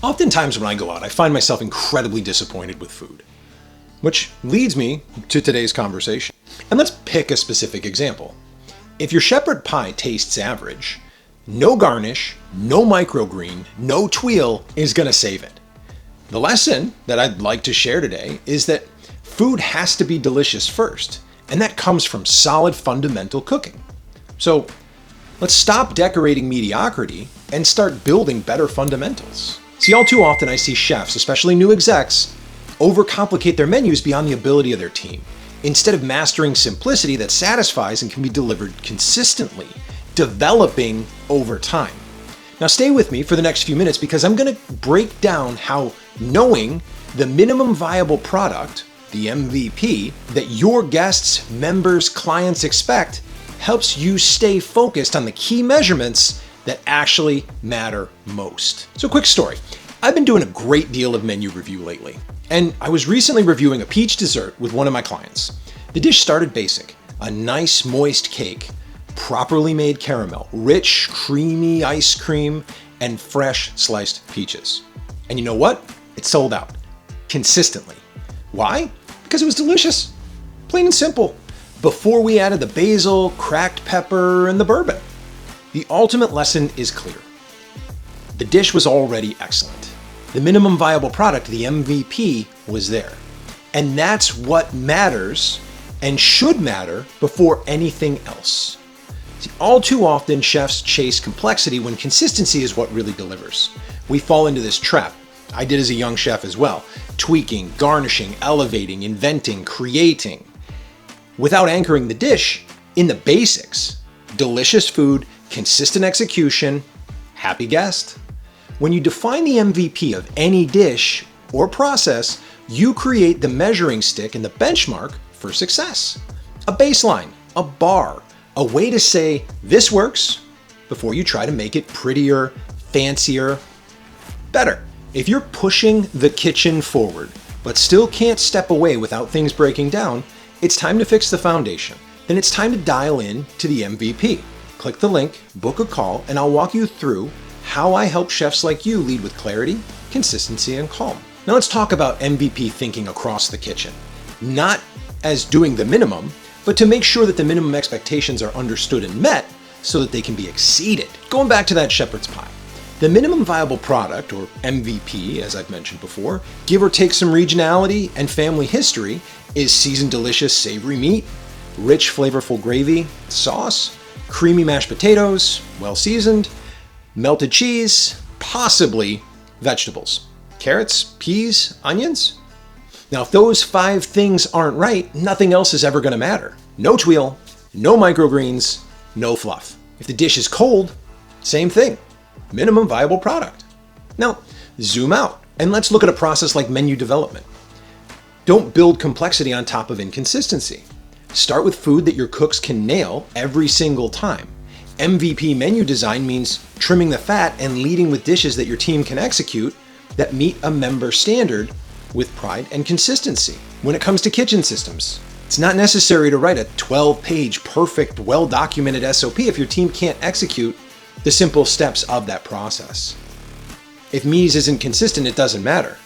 Oftentimes when I go out, I find myself incredibly disappointed with food, which leads me to today's conversation. And let's pick a specific example. If your shepherd pie tastes average, no garnish, no microgreen, no tuile is going to save it. The lesson that I'd like to share today is that food has to be delicious first, and that comes from solid fundamental cooking. So let's stop decorating mediocrity and start building better fundamentals. See, all too often I see chefs, especially new execs, overcomplicate their menus beyond the ability of their team, instead of mastering simplicity that satisfies and can be delivered consistently, developing over time. Now stay with me for the next few minutes because I'm going to break down how knowing the minimum viable product, the MVP, that your guests, members, clients expect helps you stay focused on the key measurements that actually matter most. So quick story. I've been doing a great deal of menu review lately, and I was recently reviewing a peach dessert with one of my clients. The dish started basic, a nice moist cake, properly made caramel, rich, creamy ice cream, and fresh sliced peaches. And you know what? It sold out consistently. Why? Because it was delicious, plain and simple, before we added the basil, cracked pepper, and the bourbon. The ultimate lesson is clear. The dish was already excellent. The minimum viable product, the MVP, was there. And that's what matters and should matter before anything else. See, all too often chefs chase complexity when consistency is what really delivers. We fall into this trap. I did as a young chef as well. Tweaking, garnishing, elevating, inventing, creating, without anchoring the dish in the basics. Delicious food, consistent execution, happy guest. When you define the MVP of any dish or process, you create the measuring stick and the benchmark for success. A baseline, a bar, a way to say this works before you try to make it prettier, fancier, better. If you're pushing the kitchen forward, but still can't step away without things breaking down, it's time to fix the foundation. Then it's time to dial in to the MVP. Click the link, book a call, and I'll walk you through how I help chefs like you lead with clarity, consistency, and calm. Now let's talk about MVP thinking across the kitchen. Not as doing the minimum, but to make sure that the minimum expectations are understood and met so that they can be exceeded. Going back to that shepherd's pie. The minimum viable product, or MVP, as I've mentioned before, give or take some regionality and family history, is seasoned delicious savory meat, rich flavorful gravy, sauce, creamy mashed potatoes, well seasoned, melted cheese, possibly vegetables, carrots, peas, onions. Now, if those 5 things aren't right, nothing else is ever going to matter. No tuile, no microgreens, no fluff. If the dish is cold, same thing. Minimum viable product. Now, zoom out and let's look at a process like menu development. Don't build complexity on top of inconsistency. Start with food that your cooks can nail every single time. MVP menu design means trimming the fat and leading with dishes that your team can execute that meet a member standard with pride and consistency. When it comes to kitchen systems, it's not necessary to write a 12-page, perfect, well-documented SOP if your team can't execute the simple steps of that process. If Mies isn't consistent, it doesn't matter.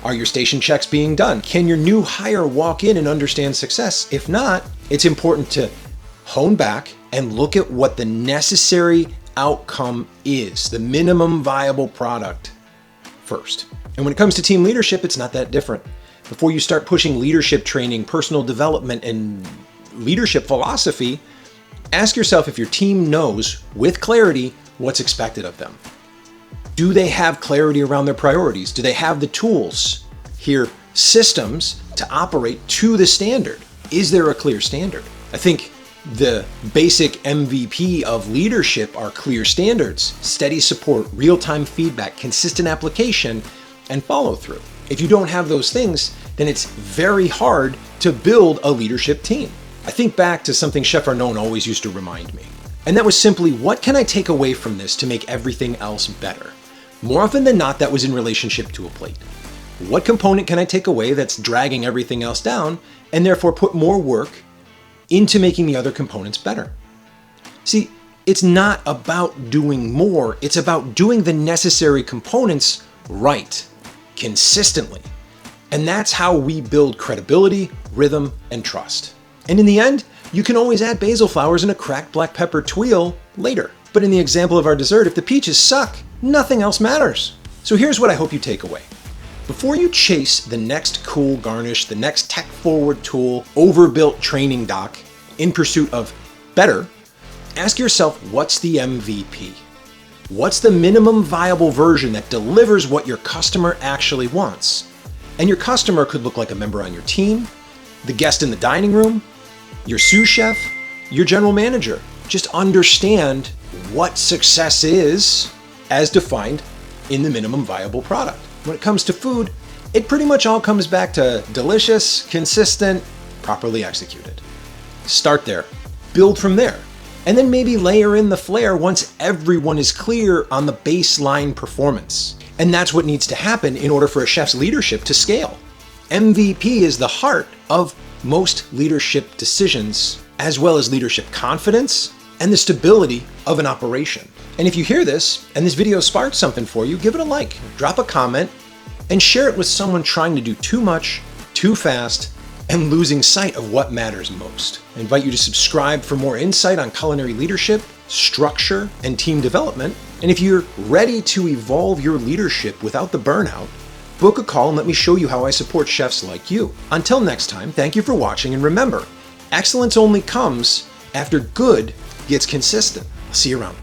Are your station checks being done? Can your new hire walk in and understand success? If not, it's important to hone back and look at what the necessary outcome is, the minimum viable product first. And when it comes to team leadership, it's not that different. Before you start pushing leadership training, personal development, and leadership philosophy, ask yourself if your team knows with clarity what's expected of them. Do they have clarity around their priorities? Do they have the tools, here, systems, to operate to the standard? Is there a clear standard? I think the basic MVP of leadership are clear standards, steady support, real-time feedback, consistent application, and follow-through. If you don't have those things, then it's very hard to build a leadership team. I think back to something Chef Arnone always used to remind me, and that was simply, what can I take away from this to make everything else better? More often than not, that was in relationship to a plate. What component can I take away that's dragging everything else down, and therefore put more work into making the other components better? See, it's not about doing more, it's about doing the necessary components right, consistently. And that's how we build credibility, rhythm, and trust. And in the end, you can always add basil flowers and a cracked black pepper tuile later. But in the example of our dessert, if the peaches suck, nothing else matters. So here's what I hope you take away. Before you chase the next cool garnish, the next tech-forward tool, overbuilt training doc in pursuit of better, ask yourself, what's the MVP? What's the minimum viable version that delivers what your customer actually wants? And your customer could look like a member on your team, the guest in the dining room, your sous chef, your general manager. Just understand what success is as defined in the minimum viable product. When it comes to food, it pretty much all comes back to delicious, consistent, properly executed. Start there, build from there, and then maybe layer in the flair once everyone is clear on the baseline performance. And that's what needs to happen in order for a chef's leadership to scale. MVP is the heart of most leadership decisions, as well as leadership confidence and the stability of an operation. And if you hear this and this video sparked something for you, give it a like, drop a comment, and share it with someone trying to do too much, too fast, and losing sight of what matters most. I invite you to subscribe for more insight on culinary leadership, structure, and team development. And if you're ready to evolve your leadership without the burnout, book a call and let me show you how I support chefs like you. Until next time, thank you for watching, and remember, excellence only comes after good gets consistent. I'll see you around.